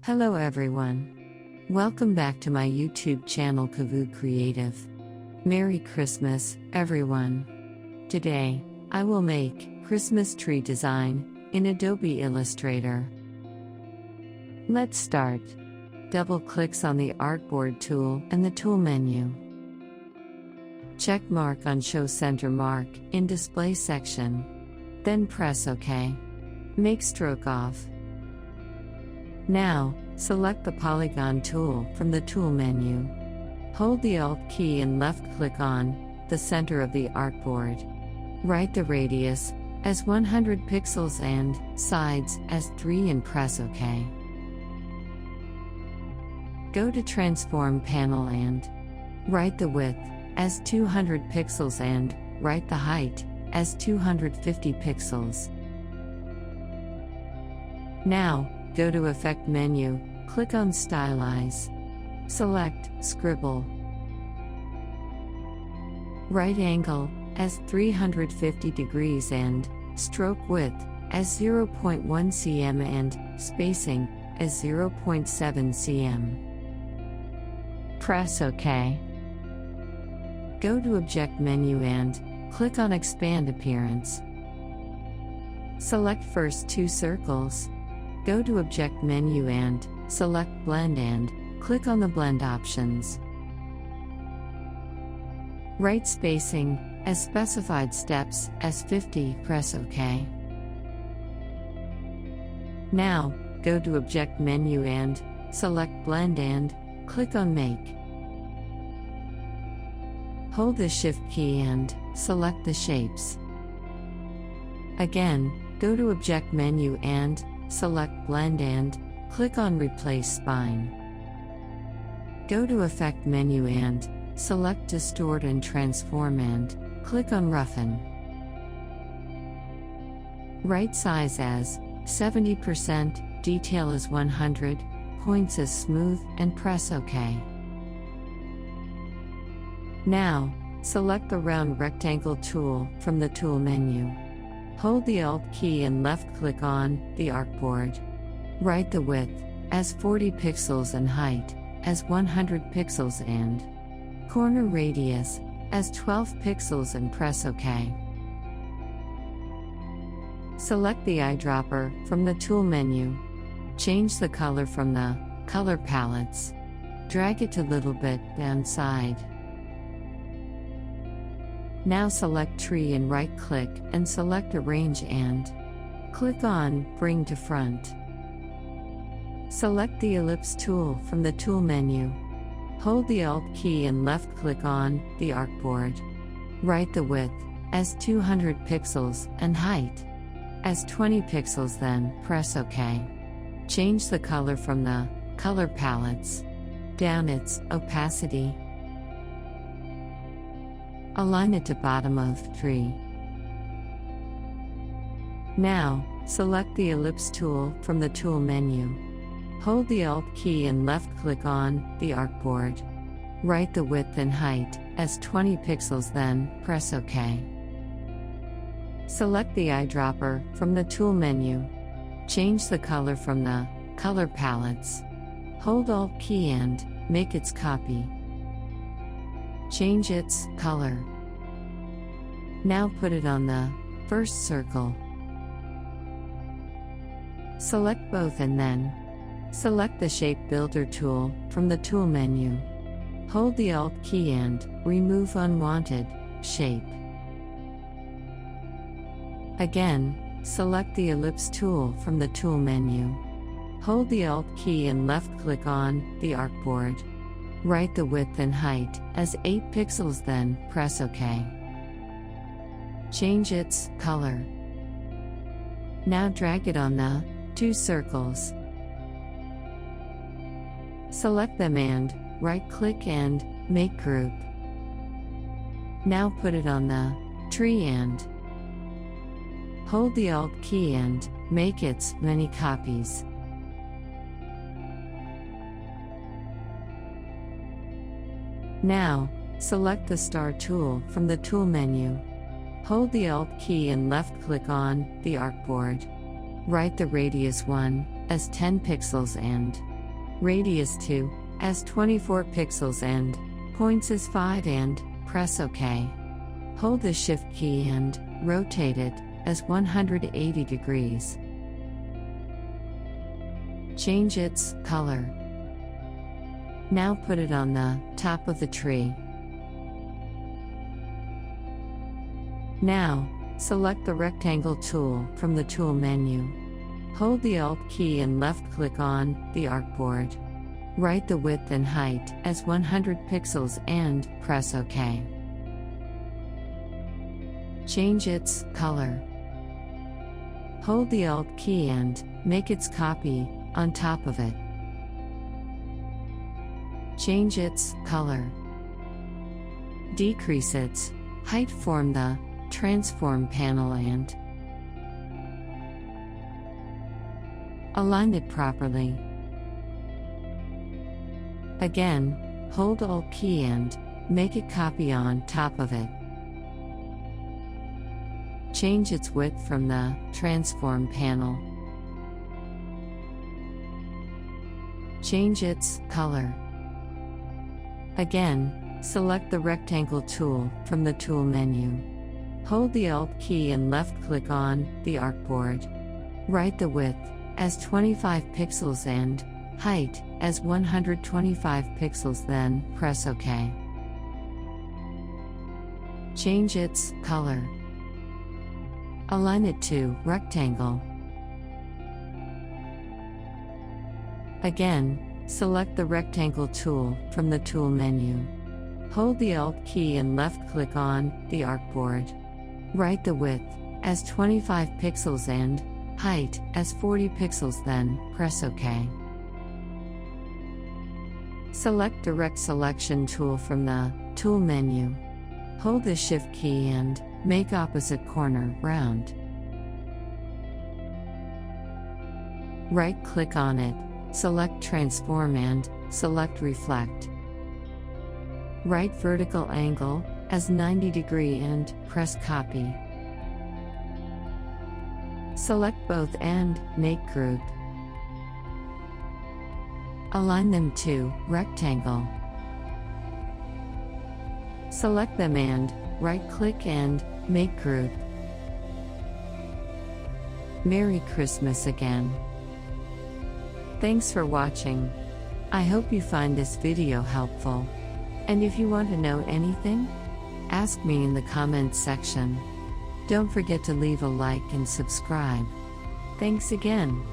Hello everyone. Welcome back to my YouTube channel KavuCreative. Merry Christmas, everyone. Today, I will make Christmas tree design in Adobe Illustrator. Let's start. Double clicks on the artboard tool and the tool menu. Check mark on Show Center Mark in Display section. Then press OK. Make stroke off. Now, select the polygon tool from the tool menu. Hold the Alt key and left-click on the center of the artboard. Write the radius as 100 pixels and sides as 3 and press OK. Go to Transform panel and write the width as 200 pixels and write the height as 250 pixels. Now, go to Effect menu, click on Stylize. Select Scribble. Right angle as 350 degrees and stroke width as 0.1 cm and spacing as 0.7 cm. Press OK. Go to Object menu and click on Expand Appearance. Select first two circles. Go to Object menu and select Blend and click on the Blend options. Write spacing as specified steps as 50, press OK. Now, go to Object menu and select Blend and click on Make. Hold the Shift key and select the shapes. Again, go to Object menu and select Blend and click on Replace Spine. Go to Effect menu and select Distort and Transform and click on Roughen. Write size as 70%, detail as 100, points as smooth and press OK. Now, select the Round Rectangle tool from the tool menu. Hold the Alt key and left-click on the artboard. Write the width as 40 pixels and height as 100 pixels and corner radius as 12 pixels and press OK. Select the eyedropper from the tool menu. Change the color from the color palettes. Drag it a little bit downside. Now select Tree and right-click and select Arrange and click on Bring to Front. Select the Ellipse tool from the tool menu. Hold the Alt key and left-click on the artboard. Write the width as 200 pixels and height as 20 pixels, then press OK. Change the color from the color palettes. Down its opacity. Align it to bottom of tree. Now, select the Ellipse tool from the tool menu. Hold the Alt key and left-click on the artboard. Write the width and height as 20 pixels, then press OK. Select the eyedropper from the tool menu. Change the color from the color palettes. Hold Alt key and make its copy. Change its color. Now put it on the first circle. Select both and then select the Shape Builder tool from the tool menu. Hold the Alt key and remove unwanted shape. Again, select the Ellipse tool from the tool menu. Hold the Alt key and left-click on the artboard. Write the width and height as 8 pixels, then press OK. Change its color. Now drag it on the two circles. Select them and right-click and make group. Now put it on the tree and hold the Alt key and make its many copies. Now, select the Star tool from the tool menu. Hold the Alt key and left-click on the artboard. Write the radius 1 as 10 pixels and Radius 2, as 24 pixels and points as 5 and press OK. Hold the Shift key and rotate it as 180 degrees. Change its color. Now put it on the top of the tree. Now, select the rectangle tool from the tool menu. Hold the Alt key and left-click on the artboard. Write the width and height as 100 pixels and press OK. Change its color. Hold the Alt key and make its copy on top of it. Change its color. Decrease its height. Form the transform panel and align it properly. Again, hold Alt key and make it copy on top of it. Change its width from the transform panel. Change its color. Again, select the rectangle tool from the tool menu. Hold the Alt key and left-click on the artboard. Write the width as 25 pixels and height as 125 pixels, then press OK. Change its color. Align it to rectangle. Again, select the rectangle tool from the tool menu. Hold the Alt key and left-click on the artboard. Write the width as 25 pixels and height as 40 pixels, then press OK. Select Direct Selection tool from the tool menu. Hold the Shift key and make opposite corner round. Right-click on it, select Transform and select Reflect. Right vertical angle as 90 degree and press Copy. Select both and make Group. Align them to rectangle. Select them and right-click and make Group. Merry Christmas again. Thanks for watching. I hope you find this video helpful. And if you want to know anything, ask me in the comments section. Don't forget to leave a like and subscribe. Thanks again.